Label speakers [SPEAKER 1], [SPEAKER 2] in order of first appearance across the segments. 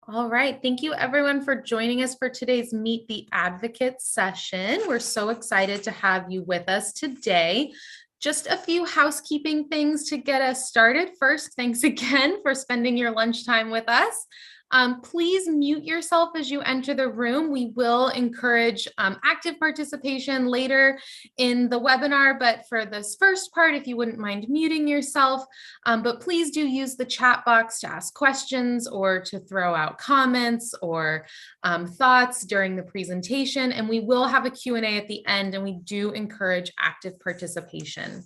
[SPEAKER 1] All right. Thank you everyone for joining us for today's Meet the Advocate session. We're so excited to have you with us today. Just a few housekeeping things to get us started. First, thanks again for spending your lunchtime with us. Please mute yourself as you enter the room. We will encourage active participation later in the webinar, but for this first part, if you wouldn't mind muting yourself, but please do use the chat box to ask questions or to throw out comments or thoughts during the presentation. And we will have a Q&A at the end, and we do encourage active participation.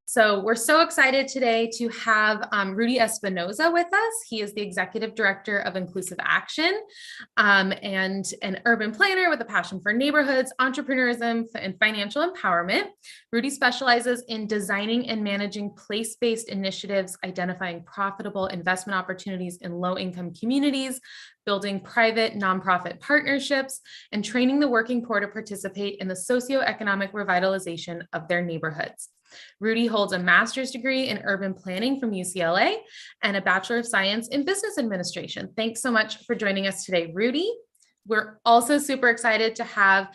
[SPEAKER 1] So we're so excited today to have Rudy Espinoza with us. He is the Executive Director of Inclusive Action and an urban planner with a passion for neighborhoods, entrepreneurism, and financial empowerment. Rudy specializes in designing and managing place-based initiatives, identifying profitable investment opportunities in low-income communities, building private nonprofit partnerships, and training the working poor to participate in the socioeconomic revitalization of their neighborhoods. Rudy holds a master's degree in urban planning from UCLA and a Bachelor of Science in Business Administration. Thanks so much for joining us today, Rudy. We're also super excited to have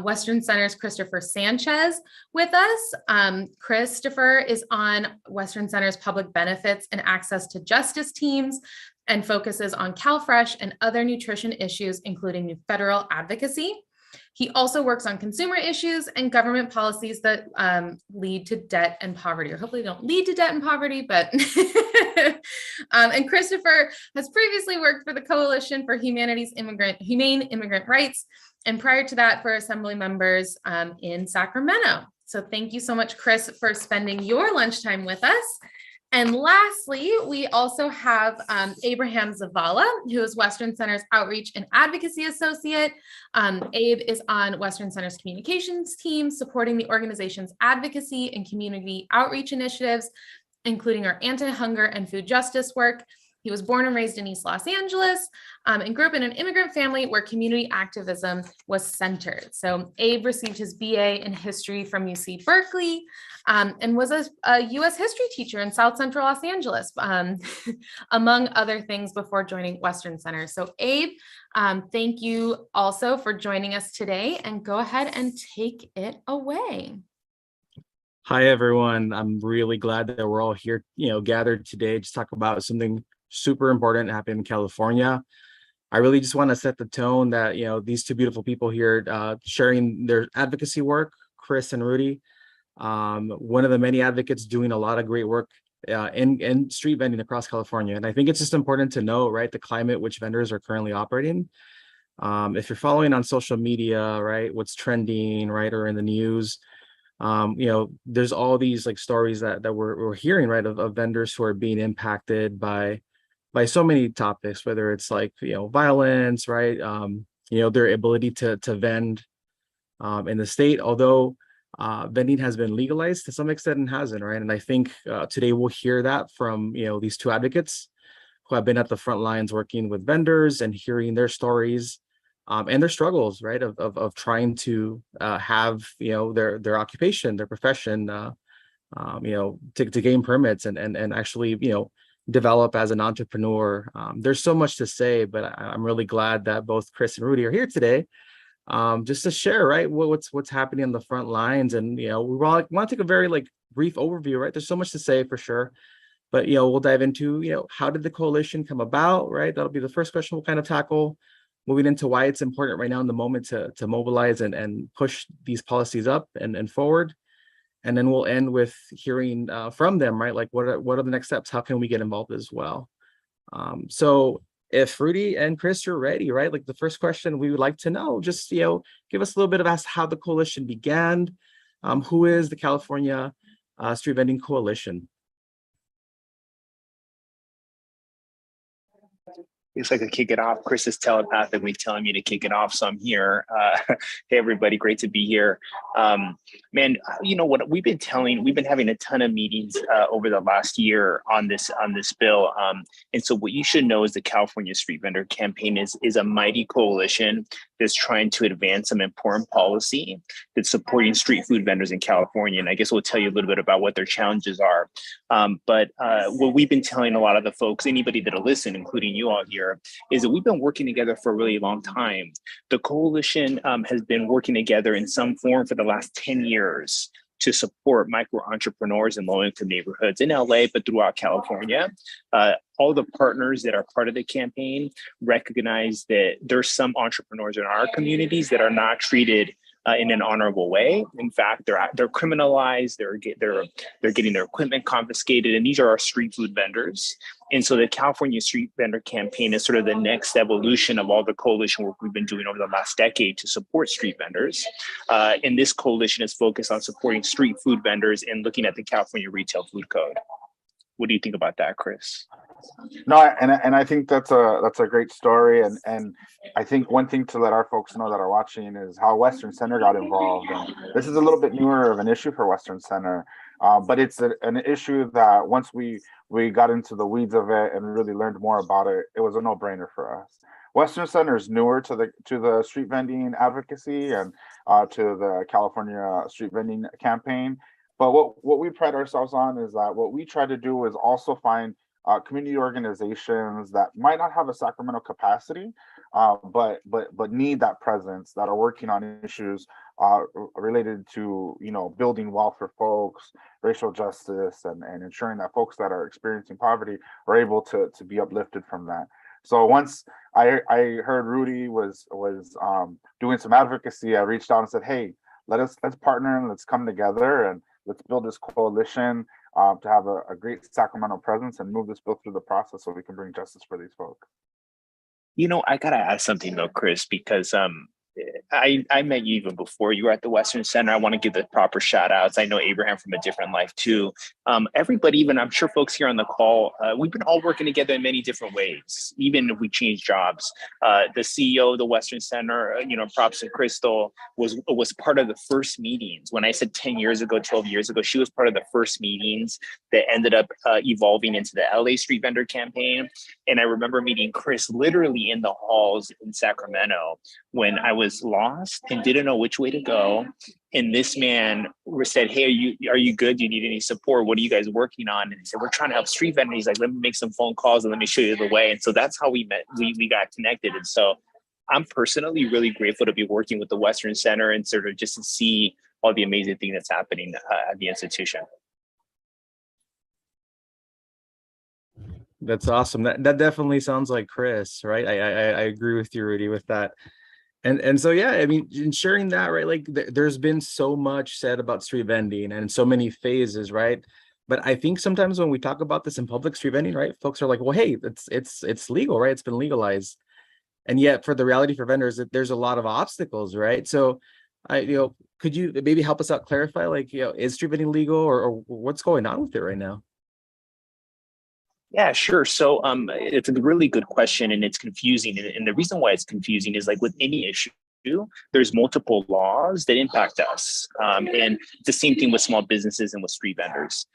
[SPEAKER 1] Western Center's Christopher Sanchez with us. Christopher is on Western Center's public benefits and access to justice teams and focuses on CalFresh and other nutrition issues, including federal advocacy. He also works on consumer issues and government policies that lead to debt and poverty, or hopefully don't lead to debt and poverty, but and Christopher has previously worked for the Coalition for Humane Immigrant Rights, and prior to that for Assembly members in Sacramento. So thank you so much, Chris, for spending your lunchtime with us. And lastly, we also have Abraham Zavala, who is Western Center's Outreach and Advocacy Associate. Abe is on Western Center's communications team, supporting the organization's advocacy and community outreach initiatives, including our anti-hunger and food justice work. He was born and raised in East Los Angeles and grew up in an immigrant family where community activism was centered. So Abe received his BA in history from UC Berkeley and was a US history teacher in South Central Los Angeles, among other things, before joining Western Center. So Abe, thank you also for joining us today, and go ahead and take it away.
[SPEAKER 2] Hi, everyone. I'm really glad that we're all here, gathered today to talk about something super important happening in California. I really just want to set the tone that, these two beautiful people here sharing their advocacy work, Chris and Rudy, one of the many advocates doing a lot of great work in street vending across California. And I think it's just important to know, right, the climate which vendors are currently operating. If you're following on social media, right, what's trending, right, or in the news, there's all these like stories that we're hearing, right, of vendors who are being impacted by so many topics, whether it's like, violence, right, their ability to vend in the state, although vending has been legalized to some extent and hasn't, right? And I think today we'll hear that from, these two advocates who have been at the front lines working with vendors and hearing their stories and their struggles, right, of trying to have, their occupation, their profession, to gain permits and actually, develop as an entrepreneur. There's so much to say, but I'm really glad that both Chris and Rudy are here today, just to share, right, what's happening on the front lines. And we want to take a very brief overview, right? There's so much to say for sure, but we'll dive into how did the coalition come about, right? That'll be the first question we'll kind of tackle, moving into why it's important right now in the moment to mobilize and push these policies up and forward. And then we'll end with hearing from them, right? Like what are the next steps? How can we get involved as well? So if Rudy and Chris are ready, right? Like the first question we would like to know, just, give us a little bit of how the coalition began. Who is the California Street Vending Coalition?
[SPEAKER 3] Looks like I kick it off. Chris is telepathically telling me to kick it off, so I'm here. Hey, everybody, great to be here. Man, you know what? We've been having a ton of meetings over the last year on this bill. And so what you should know is the California Street Vendor Campaign is a mighty coalition that's trying to advance some important policy that's supporting street food vendors in California. And I guess we'll tell you a little bit about what their challenges are. But what we've been telling a lot of the folks, anybody that'll listen, including you all here, is that we've been working together for a really long time. The coalition has been working together in some form for the last 10 years to support micro entrepreneurs in low-income neighborhoods in LA, but throughout California. All the partners that are part of the campaign recognize that there's some entrepreneurs in our communities that are not treated in an honorable way. In fact, they're criminalized. They're getting their equipment confiscated, and these are our street food vendors. And so the California Street Vendor Campaign is sort of the next evolution of all the coalition work we've been doing over the last decade to support street vendors. And this coalition is focused on supporting street food vendors and looking at the California Retail Food Code. What do you think about that, Chris?
[SPEAKER 4] No, and I think that's a great story, and I think one thing to let our folks know that are watching is how Western Center got involved. And this is a little bit newer of an issue for Western Center, but it's an issue that once we got into the weeds of it and really learned more about it, it was a no-brainer for us. Western Center is newer to the street vending advocacy and to the California street vending campaign. But what we pride ourselves on is that what we try to do is also find community organizations that might not have a Sacramento capacity, but need that presence, that are working on issues related to building wealth for folks, racial justice, and ensuring that folks that are experiencing poverty are able to be uplifted from that. So once I heard Rudy was doing some advocacy, I reached out and said, hey, let's partner and let's come together and let's build this coalition to have a great Sacramento presence and move this bill through the process so we can bring justice for these folks.
[SPEAKER 3] I gotta ask something though, Chris, because I met you even before you were at the Western Center. I want to give the proper shout outs. I know Abraham from a different life too. Everybody, even I'm sure folks here on the call, we've been all working together in many different ways, even if we change jobs. The CEO of the Western Center, props to Crystal, was part of the first meetings. When I said 10 years ago, 12 years ago, she was part of the first meetings that ended up evolving into the LA Street Vendor Campaign. And I remember meeting Chris literally in the halls in Sacramento when I was lost and didn't know which way to go. And this man said, hey, are you good? Do you need any support? What are you guys working on? And he said, we're trying to help street vendors. He's like, let me make some phone calls and let me show you the way. And so that's how we met. We got connected. And so I'm personally really grateful to be working with the Western Center and sort of just to see all the amazing thing that's happening at the institution.
[SPEAKER 2] That's awesome. That definitely sounds like Chris, right? I agree with you, Rudy, with that. And so, yeah, I mean, ensuring that, right? Like there's been so much said about street vending and so many phases, right? But I think sometimes when we talk about this in public street vending, right, folks are like, well, hey, it's legal, right? It's been legalized. And yet for the reality for vendors, there's a lot of obstacles, right? So could you maybe help us out, clarify, like, is street vending legal or what's going on with it right now?
[SPEAKER 3] Yeah, sure. So it's a really good question and it's confusing. And the reason why it's confusing is like with any issue, there's multiple laws that impact us. And it's the same thing with small businesses and with street vendors.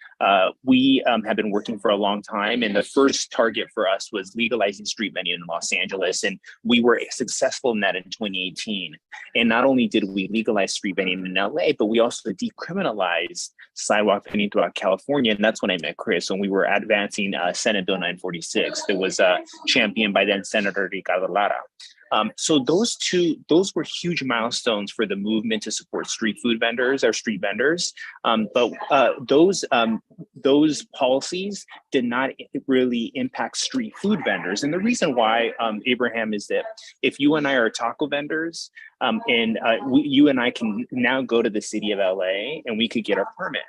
[SPEAKER 3] We have been working for a long time, and the first target for us was legalizing street vending in Los Angeles. And we were successful in that in 2018. And not only did we legalize street vending in LA, but we also decriminalized sidewalk vending throughout California. And that's when I met Chris, when we were advancing Senate Bill 946 that was championed by then Senator Ricardo Lara. So those were huge milestones for the movement to support street food vendors or street vendors. But those policies did not really impact street food vendors. And the reason why, Abraham, is that if you and I are taco vendors, you and I can now go to the city of LA and we could get our permit.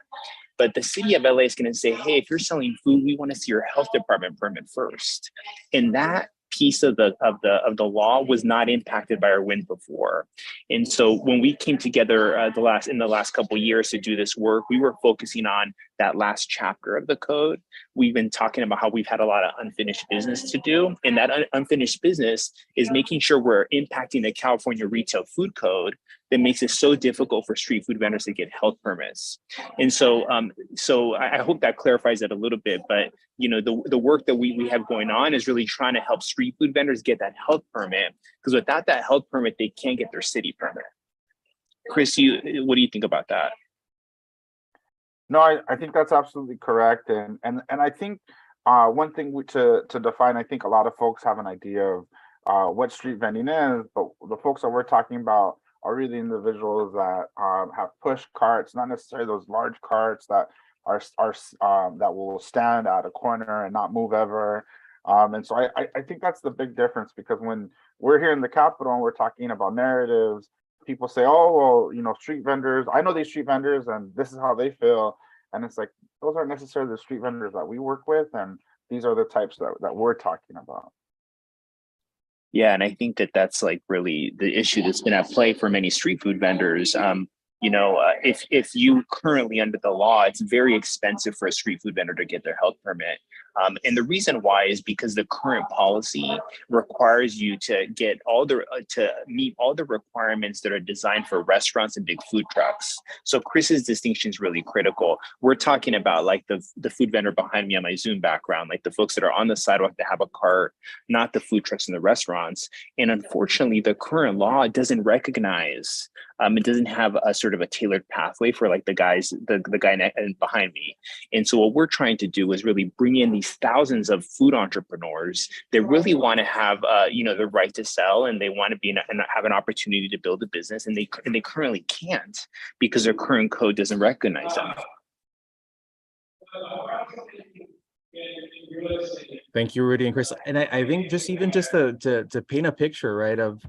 [SPEAKER 3] But the city of LA is going to say, hey, if you're selling food, we want to see your health department permit first. And that piece of the law was not impacted by our win before. And so when we came together in the last couple of years to do this work, we were focusing on that last chapter of the code. We've been talking about how we've had a lot of unfinished business to do. And that unfinished business is making sure we're impacting the California Retail Food Code that makes it so difficult for street food vendors to get health permits. And so I hope that clarifies it a little bit, but the work that we have going on is really trying to help street food vendors get that health permit, because without that health permit, they can't get their city permit. Chris, what do you think about that?
[SPEAKER 4] No, I think that's absolutely correct. And I think one thing to define, I think a lot of folks have an idea of what street vending is, but the folks that we're talking about are really individuals that have push carts, not necessarily those large carts that are that will stand at a corner and not move ever. And so I think that's the big difference, because when we're here in the Capitol and we're talking about narratives, people say, oh, well, street vendors, I know these street vendors and this is how they feel. And it's like, those aren't necessarily the street vendors that we work with. And these are the types that we're talking about.
[SPEAKER 3] Yeah, and I think that's like really the issue that's been at play for many street food vendors. If you currently, under the law, it's very expensive for a street food vendor to get their health permit. And the reason why is because the current policy requires you to get to meet all the requirements that are designed for restaurants and big food trucks. So Chris's distinction is really critical. We're talking about like the food vendor behind me on my Zoom background, like the folks that are on the sidewalk that have a cart, not the food trucks and the restaurants. And unfortunately, the current law doesn't recognize, it doesn't have a sort of a tailored pathway for like the guy behind me. And so what we're trying to do is really bring in these thousands of food entrepreneurs that really want to have the right to sell, and they want to be and have an opportunity to build a business, and they currently can't because their current code doesn't recognize them.
[SPEAKER 2] Thank you, Rudy and Chris. And I think just to paint a picture, right, of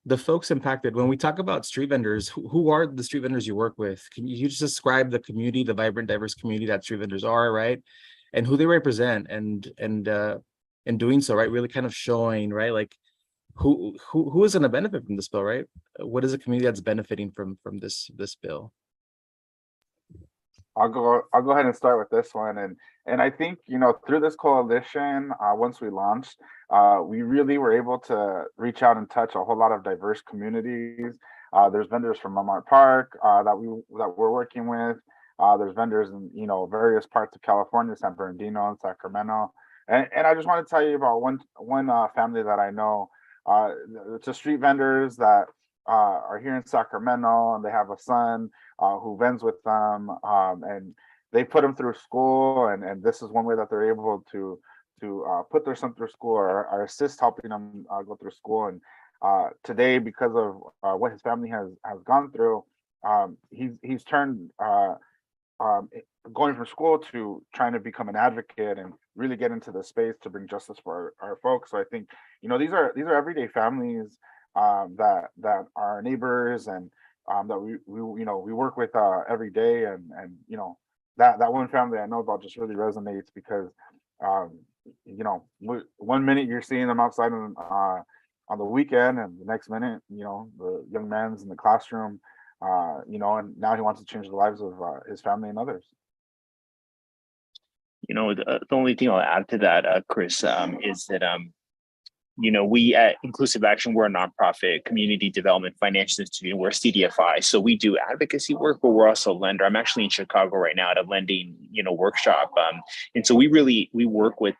[SPEAKER 2] the folks impacted, when we talk about street vendors, who are the street vendors you work with? Can you just describe the community, the vibrant, diverse community that street vendors are, right? And who they represent, and in doing so, right, really kind of showing, right, like who is going to benefit from this bill, right? What is a community that's benefiting from this bill?
[SPEAKER 4] I'll go ahead and start with this one. And I think, through this coalition, once we launched, we really were able to reach out and touch a whole lot of diverse communities. There's vendors from Lamar Park that we're working with. There's vendors in various parts of California, San Bernardino and Sacramento. And I just want to tell you about one family that I know. It's a street vendors that are here in Sacramento, and they have a son who vends with them, and they put him through school, and this is one way that they're able to put their son through school, or assist helping them go through school. And today, because of what his family has gone through, he's turned going from school to trying to become an advocate and really get into the space to bring justice for our folks. So I think these are everyday families that are our neighbors, and that we work with every day, and that one family I know about just really resonates, because one minute you're seeing them outside on the weekend, and the next minute the young man's in the classroom, and now he wants to change the lives of his family and others.
[SPEAKER 3] The only thing I'll add to that, Chris, is that we at Inclusive Action, we're a nonprofit community development financial institution. We're CDFI, so we do advocacy work, but we're also a lender. I'm actually in Chicago right now at a lending workshop, and so we work with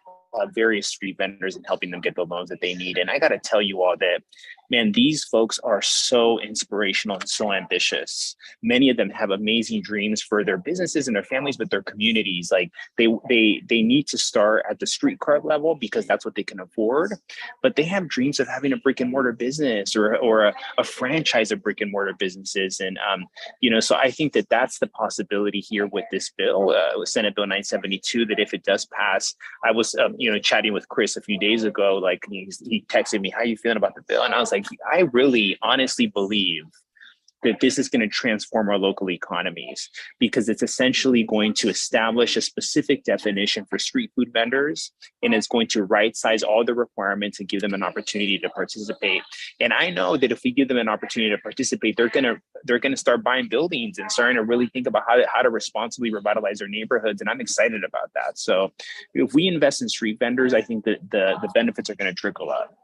[SPEAKER 3] various street vendors and helping them get the loans that they need. And I got to tell you all that, man, these folks are so inspirational and so ambitious. Many of them have amazing dreams for their businesses and their families, but their communities. Like they need to start at the street cart level because that's what they can afford. But they have dreams of having a brick and mortar business or a franchise of brick and mortar businesses. And so I think that's the possibility here with this bill, with Senate Bill 972. That if it does pass, I was chatting with Chris a few days ago. Like he texted me, "How are you feeling about the bill?" And I was like, I really honestly believe that this is going to transform our local economies, because it's essentially going to establish a specific definition for street food vendors, and it's going to right size all the requirements and give them an opportunity to participate. And I know that if we give them an opportunity to participate, they're going to start buying buildings and starting to really think about how to responsibly revitalize their neighborhoods. And I'm excited about that. So if we invest in street vendors, I think that the benefits are going to trickle up.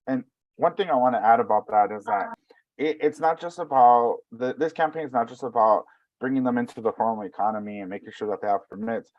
[SPEAKER 4] And one thing I want to add about that is that it's not just about this campaign is not just about bringing them into the formal economy and making sure that they have permits,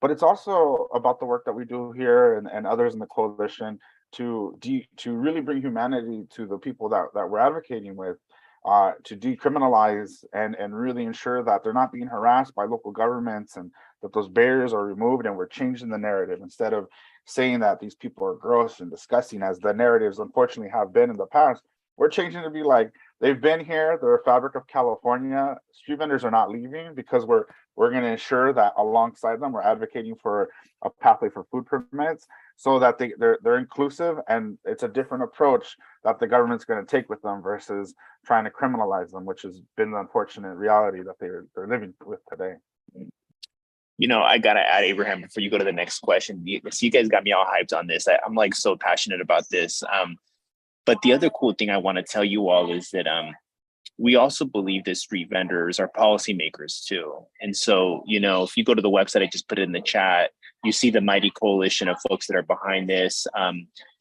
[SPEAKER 4] but it's also about the work that we do here and others in the coalition to really bring humanity to the people that we're advocating with, to decriminalize and really ensure that they're not being harassed by local governments, and that those barriers are removed, and we're changing the narrative instead of saying that these people are gross and disgusting, as the narratives unfortunately have been in the past. We're changing to be like, they've been here, they're a fabric of California. Street vendors are not leaving, because we're going to ensure that alongside them, we're advocating for a pathway for food permits, so that they're inclusive, and it's a different approach that the government's going to take with them versus trying to criminalize them, which has been the unfortunate reality that they're living with today.
[SPEAKER 3] I gotta add, Abraham, before you go to the next question. So you guys got me all hyped on this. I'm like so passionate about this. But the other cool thing I want to tell you all is that we also believe that street vendors are policymakers too. And so, if you go to the website, I just put it in the chat, you see the mighty coalition of folks that are behind this.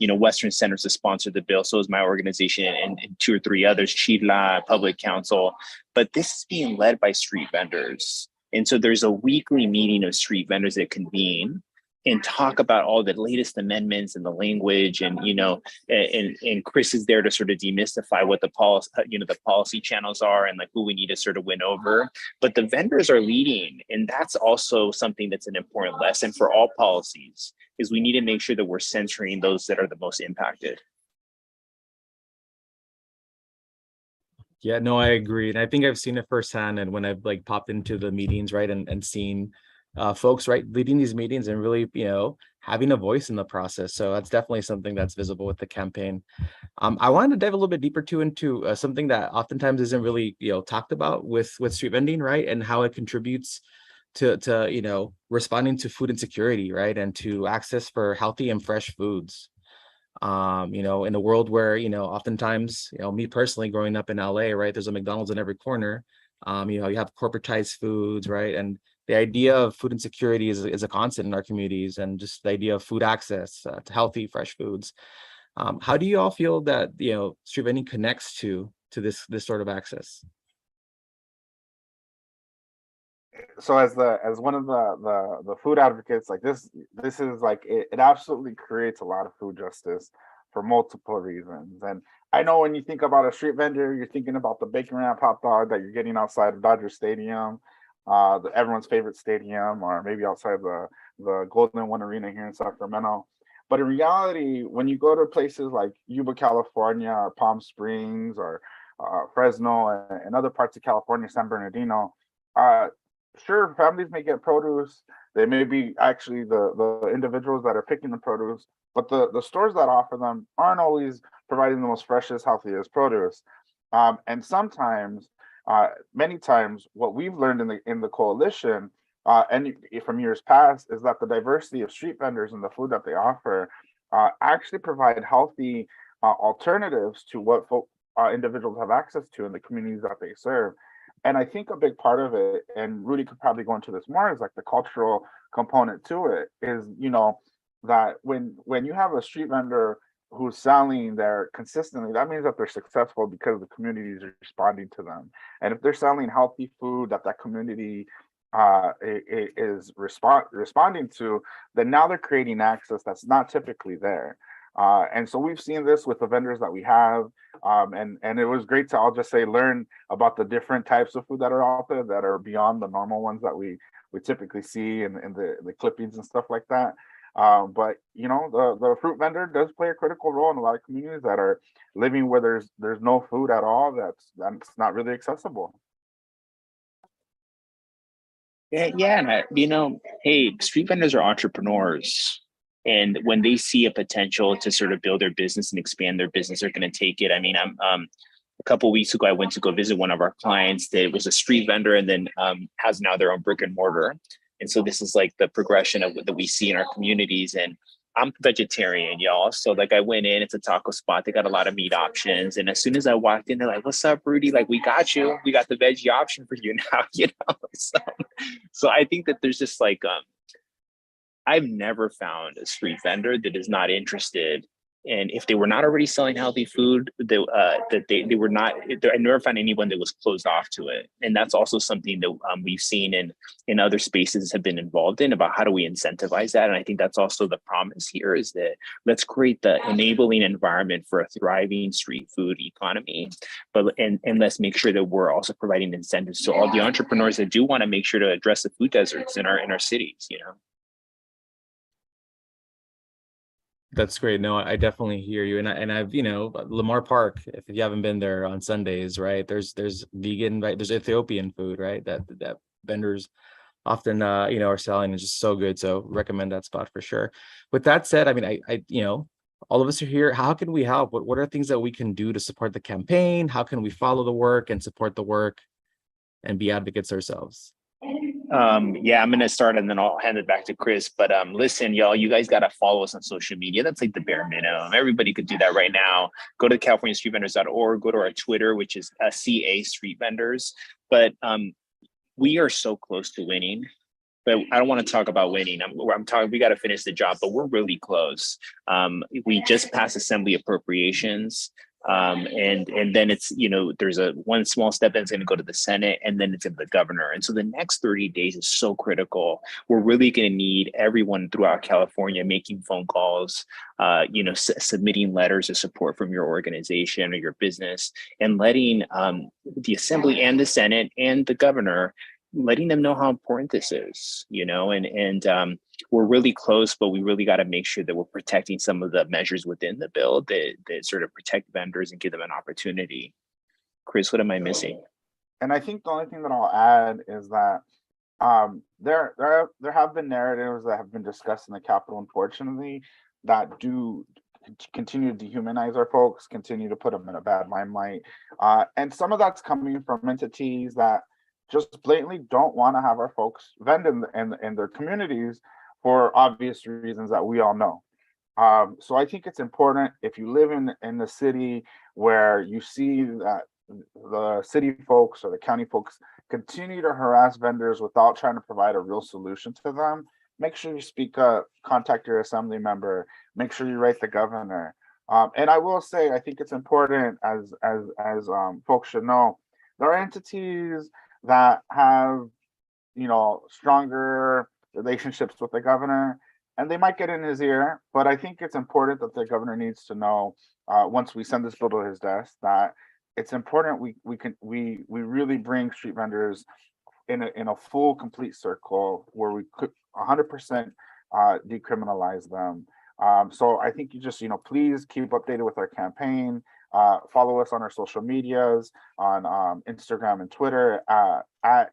[SPEAKER 3] Western Centers has sponsored the bill. So is my organization and 2 or 3 others, Chila, Public Council. But this is being led by street vendors. And so there's a weekly meeting of street vendors that convene and talk about all the latest amendments and the language, and and Chris is there to sort of demystify what the policy, the policy channels are, and like who we need to sort of win over. But the vendors are leading, and that's also something that's an important lesson for all policies, is we need to make sure that we're censoring those that are the most impacted.
[SPEAKER 2] Yeah, no, I agree. And I think I've seen it firsthand. And when I've like popped into the meetings, right, and seen folks, right, leading these meetings and really, having a voice in the process. So that's definitely something that's visible with the campaign. I wanted to dive a little bit deeper too into something that oftentimes isn't really, talked about with street vending, right, and how it contributes to responding to food insecurity, right, and to access for healthy and fresh foods. In a world where, oftentimes, me personally growing up in LA, right, there's a McDonald's in every corner. You have corporatized foods, right? And the idea of food insecurity is a constant in our communities, and just the idea of food access to healthy, fresh foods. How do you all feel that, street vending connects to this sort of access?
[SPEAKER 4] So as one of the food advocates, like this is like it absolutely creates a lot of food justice for multiple reasons. And I know when you think about a street vendor, you're thinking about the bacon wrap hot dog that you're getting outside of Dodger Stadium, everyone's favorite stadium, or maybe outside the Golden One Arena here in Sacramento. But in reality, when you go to places like Yuba, California, or Palm Springs, or Fresno, and other parts of California, San Bernardino, sure, families may get produce. They may be actually the individuals that are picking the produce, but the stores that offer them aren't always providing the most freshest, healthiest produce. And sometimes, many times, what we've learned in the coalition and from years past is that the diversity of street vendors and the food that they offer actually provide healthy alternatives to what individuals have access to in the communities that they serve. And I think a big part of it, and Rudy could probably go into this more, is like the cultural component to it, is, that when you have a street vendor who's selling there consistently, that means that they're successful because the community is responding to them. And if they're selling healthy food that community is responding to, then now they're creating access that's not typically there. And so we've seen this with the vendors that we have, and it was great to, I'll just say, learn about the different types of food that are out there that are beyond the normal ones that we typically see in the clippings and stuff like that. But the fruit vendor does play a critical role in a lot of communities that are living where there's no food at all, that's not really accessible.
[SPEAKER 3] Yeah, and hey, street vendors are entrepreneurs. And when they see a potential to sort of build their business and expand their business, they're going to take it. I mean, I'm a couple of weeks ago, I went to go visit one of our clients that was a street vendor and then has now their own brick and mortar. And so this is like the progression of what that we see in our communities. And I'm vegetarian, y'all. So like I went in, it's a taco spot. They got a lot of meat options. And as soon as I walked in, they're like, "What's up, Rudy? Like, we got you. We got the veggie option for you now," So I think that there's just like, I've never found a street vendor that is not interested And if they were not already selling healthy food, that they were not. I never found anyone that was closed off to it. And that's also something that we've seen in other spaces have been involved in, about how do we incentivize that. And I think that's also the promise here, is that let's create the enabling environment for a thriving street food economy, but and let's make sure that we're also providing incentives to all the entrepreneurs that do want to make sure to address the food deserts in our cities.
[SPEAKER 2] That's great. No, I definitely hear you. And I've, Lamar Park, if you haven't been there on Sundays, right? There's vegan, right? There's Ethiopian food, right? That vendors often are selling. It's just so good. So recommend that spot for sure. With that said, I mean, I all of us are here. How can we help? What are things that we can do to support the campaign? How can we follow the work and support the work and be advocates ourselves?
[SPEAKER 3] Yeah, I'm going to start and then I'll hand it back to Chris. But listen, y'all, you guys got to follow us on social media. That's like the bare minimum. Everybody could do that right now. Go to CaliforniaStreetVendors.org, go to our Twitter, which is CA Street Vendors. But we are so close to winning. But I don't want to talk about winning. I'm talking, we got to finish the job, but we're really close. We just passed Assembly appropriations. And then it's, there's one small step that's going to go to the Senate, and then it's in the governor. And so the next 30 days is so critical. We're really going to need everyone throughout California making phone calls, submitting letters of support from your organization or your business, and letting the Assembly and the Senate and the governor, letting them know how important this is, and we're really close, but we really got to make sure that we're protecting some of the measures within the bill that sort of protect vendors and give them an opportunity. Chris, what am I missing?
[SPEAKER 4] And I think the only thing that I'll add is that there have been narratives that have been discussed in the Capitol, unfortunately, that do continue to dehumanize our folks, continue to put them in a bad limelight. And some of that's coming from entities that just blatantly don't want to have our folks vend in their communities for obvious reasons that we all know. So I think it's important, if you live in the city where you see that the city folks or the county folks continue to harass vendors without trying to provide a real solution to them, make sure you speak up, contact your assembly member, make sure you write the governor. And I will say, I think it's important, as folks should know, there are entities that have, stronger relationships with the governor, and they might get in his ear. But I think it's important that the governor needs to know, once we send this bill to his desk, that it's important we really bring street vendors in a full, complete circle where we could 100% decriminalize them. So I think you just, please keep updated with our campaign. Follow us on our social medias, on Instagram and Twitter at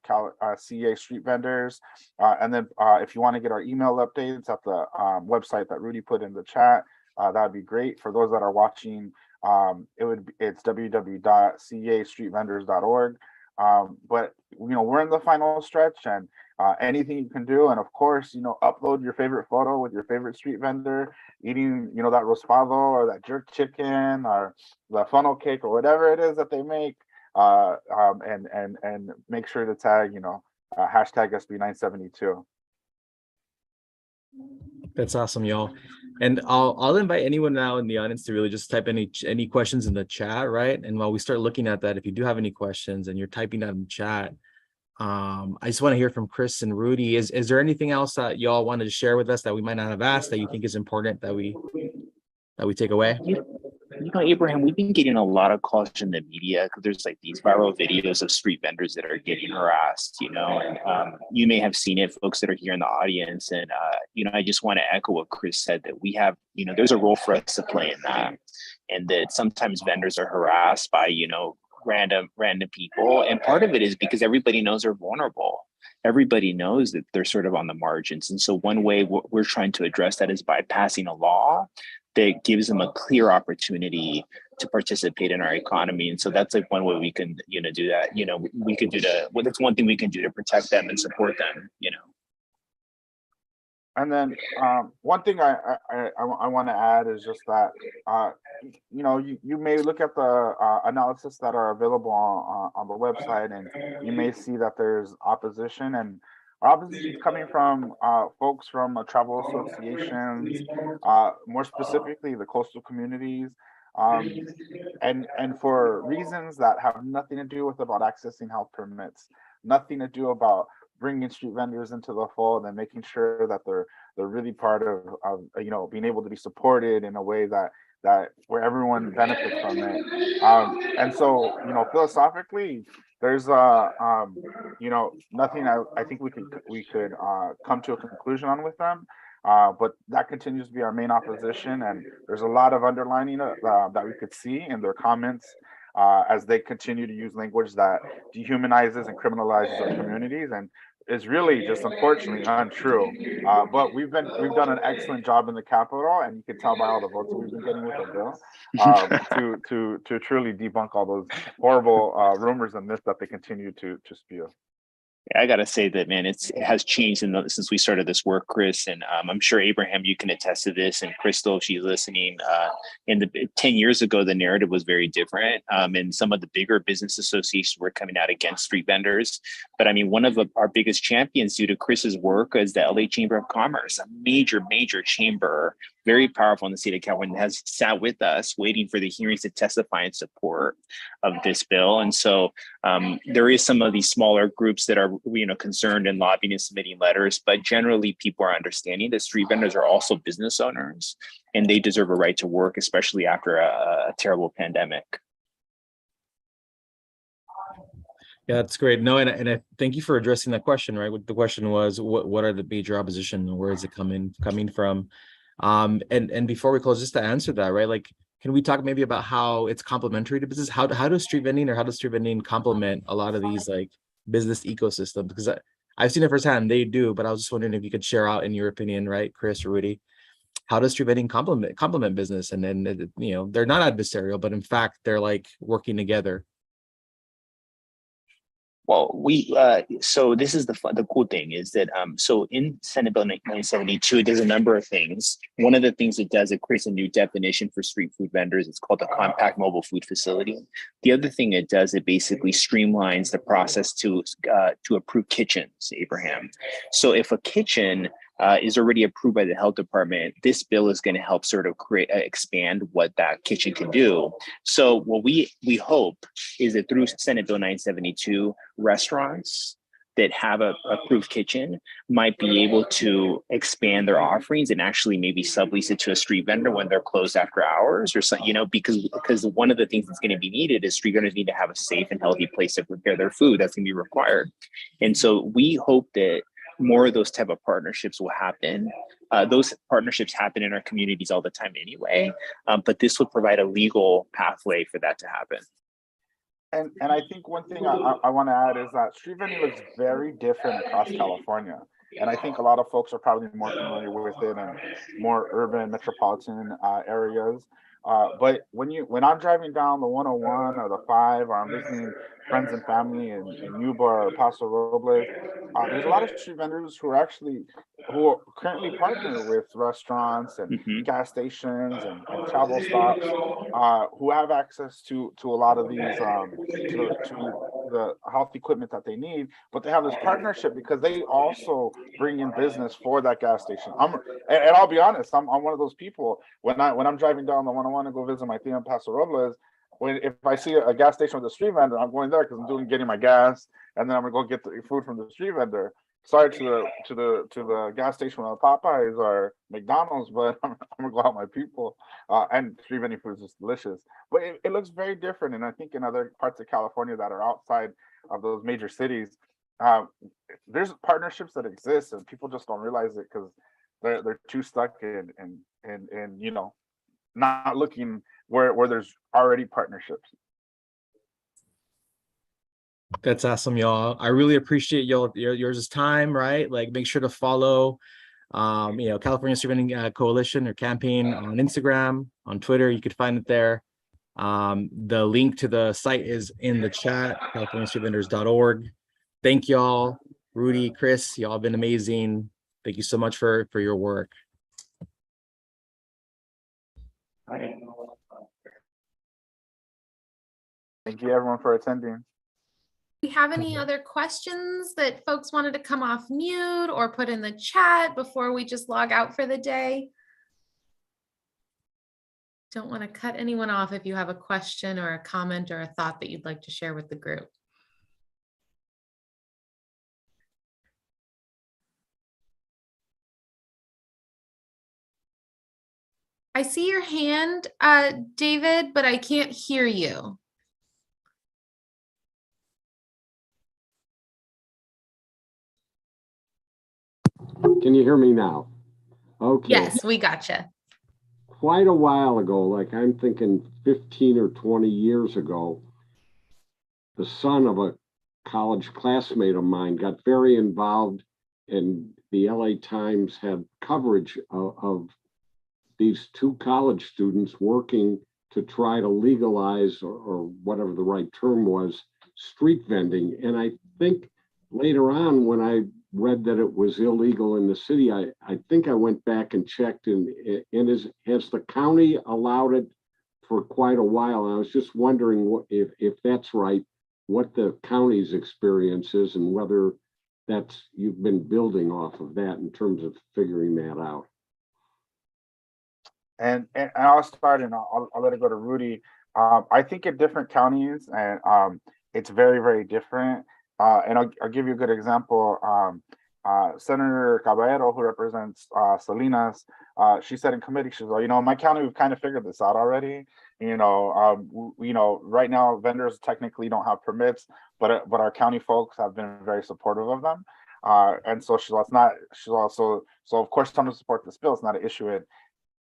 [SPEAKER 4] CA Street Vendors. And then if you want to get our email updates at the website that Rudy put in the chat, that'd be great. For those that are watching, it's www.castreetvendors.org. But we're in the final stretch, and anything you can do, and of course, upload your favorite photo with your favorite street vendor eating, that rospado or that jerk chicken or the funnel cake or whatever it is that they make, and make sure to tag, hashtag SB972.
[SPEAKER 2] That's awesome, y'all. And I'll invite anyone now in the audience to really just type any questions in the chat, right? And while we start looking at that, if you do have any questions and you're typing that in the chat, I just want to hear from Chris and Rudy. Is there anything else that y'all wanted to share with us that we might not have asked that you think is important that we take away?
[SPEAKER 3] Abraham, we've been getting a lot of calls from the media because there's like these viral videos of street vendors that are getting harassed, and you may have seen it, folks that are here in the audience. And, I just want to echo what Chris said, that we have, there's a role for us to play in that. And that sometimes vendors are harassed by, random people. And part of it is because everybody knows they're vulnerable. Everybody knows that they're sort of on the margins. And so one way we're trying to address that is by passing a law that gives them a clear opportunity to participate in our economy. And so that's like one way we can, do that. We could do that's one thing we can do to protect them and support them,
[SPEAKER 4] And then one thing I want to add is just that, you may look at the analysis that are available on the website, and you may see that there's opposition. And Our opposition is coming from folks from travel associations, more specifically the coastal communities, um, and for reasons that have nothing to do with about accessing health permits, nothing to do about bringing street vendors into the fold and making sure that they're really part of being able to be supported in a way that where everyone benefits from it. And so, philosophically, there's nothing I think we could come to a conclusion on with them. But that continues to be our main opposition, and there's a lot of underlining that we could see in their comments as they continue to use language that dehumanizes and criminalizes our communities, and is really just unfortunately untrue. But we've done an excellent job in the Capitol, and you can tell by all the votes that we've been getting with the bill, to truly debunk all those horrible rumors and myths that they continue to spew.
[SPEAKER 3] I gotta say that, man, it has changed since we started this work, Chris, and I'm sure Abraham, you can attest to this, and Crystal, if she's listening. In the 10 years ago, the narrative was very different, and some of the bigger business associations were coming out against street vendors. But I mean, one of our biggest champions, due to Chris's work, is the LA Chamber of Commerce, a major chamber, very powerful in the state of California, has sat with us, waiting for the hearings to testify in support of this bill. And so there is some of these smaller groups that are concerned and lobbying and submitting letters, but generally people are understanding that street vendors are also business owners and they deserve a right to work, especially after a terrible pandemic.
[SPEAKER 2] Yeah, that's great. No, and I thank you for addressing that question, right? The question was, what are the major opposition and where is it coming from? And before we close, just to answer that, right? Like, can we talk maybe about how it's complementary to business? How does street vending complement a lot of these like business ecosystems? Because I've seen it firsthand, they do, but I was just wondering if you could share out in your opinion, right, Chris or Rudy, how does street vending complement business? And then, they're not adversarial, but in fact, they're like working together.
[SPEAKER 3] Well, so this is the cool thing is that so in Senate Bill 972, it does a number of things. One of the things it does, it creates a new definition for street food vendors. It's called the compact mobile food facility. The other thing it does, it basically streamlines the process to approve kitchens, Abraham. So if a kitchen is already approved by the health department, this bill is going to help sort of expand what that kitchen can do. So what we hope is that through Senate Bill 972, restaurants that have a approved kitchen might be able to expand their offerings and actually maybe sublease it to a street vendor when they're closed after hours or something, because one of the things that's going to be needed is street vendors need to have a safe and healthy place to prepare their food. That's going to be required. And so we hope that more of those type of partnerships will happen. Those partnerships happen in our communities all the time anyway, but this would provide a legal pathway for that to happen.
[SPEAKER 4] And I think one thing I want to add is that street vending looks very different across California. And I think a lot of folks are probably more familiar with it in more urban metropolitan areas. But when I'm driving down the 101 or the 5, or I'm visiting friends and family in Yuba or Paso Robles, there's a lot of street vendors who are currently partner with restaurants and gas stations and travel stops, who have access to a lot of these to the health equipment that they need, but they have this partnership because they also bring in business for that gas station. And I'll be honest, I'm one of those people when I'm driving down the 101 to go visit my tia in Paso Robles. If I see a gas station with a street vendor, I'm going there because I'm getting my gas, and then I'm gonna go get the food from the street vendor. Sorry to the gas station with Popeyes or McDonald's, but I'm gonna go out my people. And street vending food is just delicious, but it looks very different. And I think in other parts of California that are outside of those major cities, there's partnerships that exist, and people just don't realize it because they're too stuck in not looking where there's already partnerships.
[SPEAKER 2] That's awesome, y'all. I really appreciate yours time, right? Like, make sure to follow California Street Vending Coalition or campaign on Instagram, on Twitter. You could find it there. The link to the site is in the chat, californiastreetvendors.org. Thank y'all. Rudy, Chris, y'all have been amazing. Thank you so much for your work.
[SPEAKER 4] Thank you everyone for attending.
[SPEAKER 1] we have any other questions that folks wanted to come off mute or put in the chat before we just log out for the day? Don't want to cut anyone off if you have a question or a comment or a thought that you'd like to share with the group. I see your hand, David, but I can't hear you.
[SPEAKER 5] Can you hear me now? Okay.
[SPEAKER 1] Yes, we gotcha.
[SPEAKER 5] Quite a while ago, like I'm thinking 15 or 20 years ago, the son of a college classmate of mine got very involved, and the LA Times had coverage of these two college students working to try to legalize, or whatever the right term was, street vending. And I think later on, when I read that it was illegal in the city, I think I went back and checked, and has the county allowed it for quite a while? And I was just wondering if that's right, what the county's experience is, and whether you've been building off of that in terms of figuring that out.
[SPEAKER 4] And I'll start, and I'll let it go to Rudy. I think in different counties, and it's very, very different. And I'll give you a good example. Senator Caballero, who represents Salinas, she said in committee, she's like, my county, we've kind of figured this out already. Right now vendors technically don't have permits, but our county folks have been very supportive of them. And so she's also, of course, some to support this bill. It's not an issue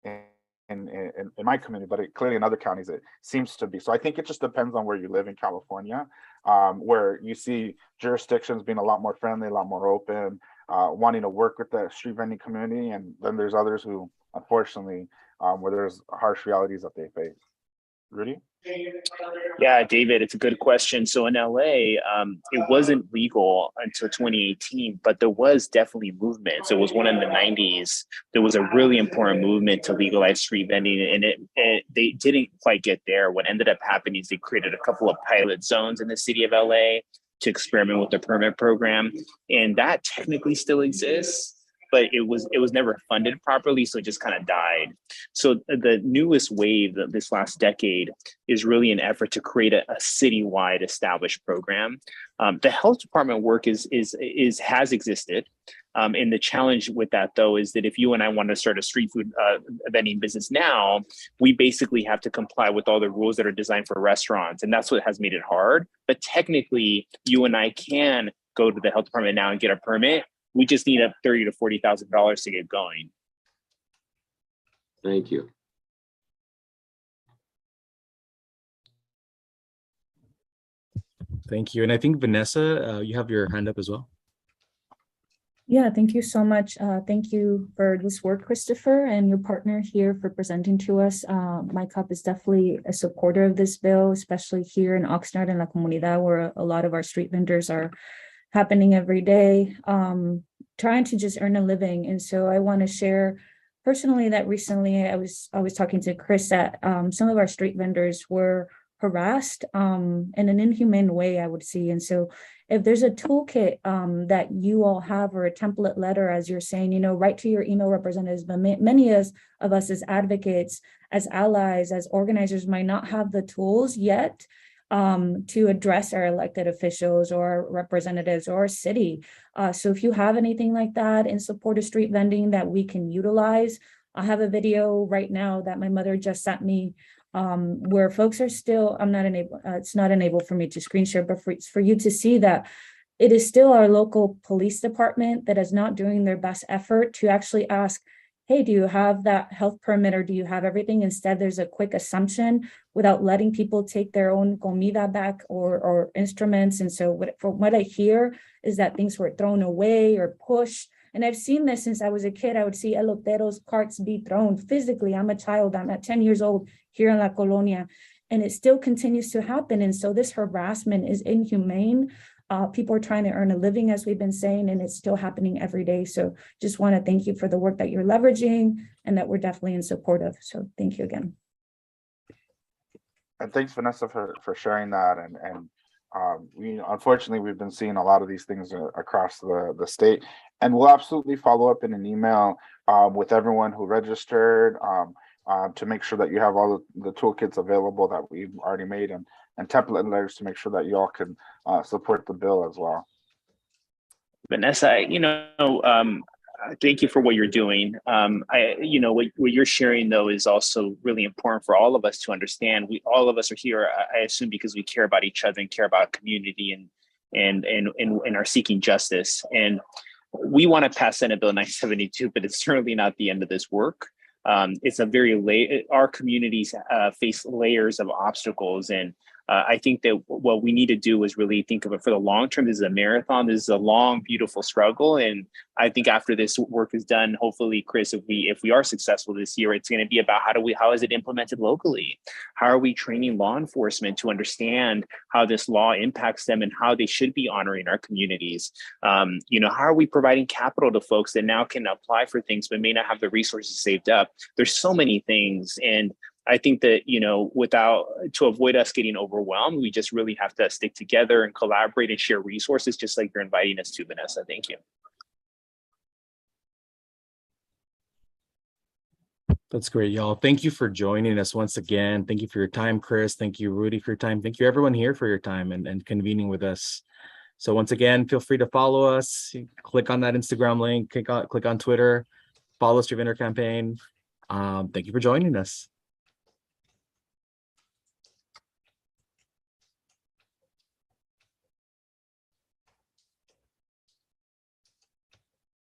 [SPEAKER 4] in my community, but clearly in other counties it seems to be. So I think it just depends on where you live in California, where you see jurisdictions being a lot more friendly, a lot more open, wanting to work with the street vending community, and then there's others who, unfortunately, where there's harsh realities that they face. Rudy?
[SPEAKER 3] Yeah, David, it's a good question. So in LA, it wasn't legal until 2018, but there was definitely movement. So it was one in the 90s. There was a really important movement to legalize street vending, and they didn't quite get there. What ended up happening is they created a couple of pilot zones in the city of LA to experiment with the permit program, and that technically still exists, but it was never funded properly, so it just kind of died. So the newest wave this last decade is really an effort to create a citywide established program. The health department work has existed, and the challenge with that, though, is that if you and I want to start a street food vending business now, we basically have to comply with all the rules that are designed for restaurants, and that's what has made it hard. But technically, you and I can go to the health department now and get a permit. We just need up $30,000 to $40,000 to get going.
[SPEAKER 5] Thank you.
[SPEAKER 2] Thank you. And I think Vanessa, you have your hand up as well.
[SPEAKER 6] Yeah, thank you so much. Thank you for this work, Christopher, and your partner here for presenting to us. My cup is definitely a supporter of this bill, especially here in Oxnard and La Comunidad, where a lot of our street vendors are happening every day, trying to just earn a living. And so I want to share personally that recently I was talking to Chris that some of our street vendors were harassed in an inhumane way, I would see. And so if there's a toolkit that you all have, or a template letter, as you're saying, write to your email representatives, but many of us as advocates, as allies, as organizers might not have the tools yet to address our elected officials or representatives or city. So if you have anything like that in support of street vending that we can utilize, I have a video right now that my mother just sent me where folks are still, it's not enabled for me to screen share, but for you to see that it is still our local police department that is not doing their best effort to actually ask, hey, do you have that health permit, or do you have everything? Instead, there's a quick assumption without letting people take their own comida back or instruments. And so from what I hear is that things were thrown away or pushed. And I've seen this since I was a kid. I would see eloteros carts be thrown physically. I'm a child. I'm at 10 years old here in La Colonia, and it still continues to happen. And so this harassment is inhumane. People are trying to earn a living, as we've been saying, and it's still happening every day. So just want to thank you for the work that you're leveraging and that we're definitely in support of. So thank you again.
[SPEAKER 4] And thanks, Vanessa, for sharing that. And We unfortunately we've been seeing a lot of these things across the state, and we'll absolutely follow up in an email with everyone who registered to make sure that you have all the toolkits available that we've already made, and template letters to make sure that you all can support the bill as well.
[SPEAKER 3] Vanessa, thank you for what you're doing. What you're sharing though is also really important for all of us to understand. All of us are here, I assume, because we care about each other and care about community and are seeking justice. And we want to pass Senate Bill 972, but it's certainly not the end of this work. It's our communities face layers of obstacles, and I think that what we need to do is really think of it for the long term. This is a marathon. This is a long, beautiful struggle. And I think after this work is done, hopefully, Chris, if we are successful this year, it's going to be about how is it implemented locally? How are we training law enforcement to understand how this law impacts them and how they should be honoring our communities? How are we providing capital to folks that now can apply for things but may not have the resources saved up? There's so many things. And I think that, to avoid us getting overwhelmed, we just really have to stick together and collaborate and share resources, just like you're inviting us to, Vanessa. Thank you.
[SPEAKER 2] That's great, y'all. Thank you for joining us once again. Thank you for your time, Chris. Thank you, Rudy, for your time. Thank you, everyone here, for your time and convening with us. So once again, feel free to follow us. Click on that Instagram link, click on Twitter, follow us through Vendor Campaign. Thank you for joining us.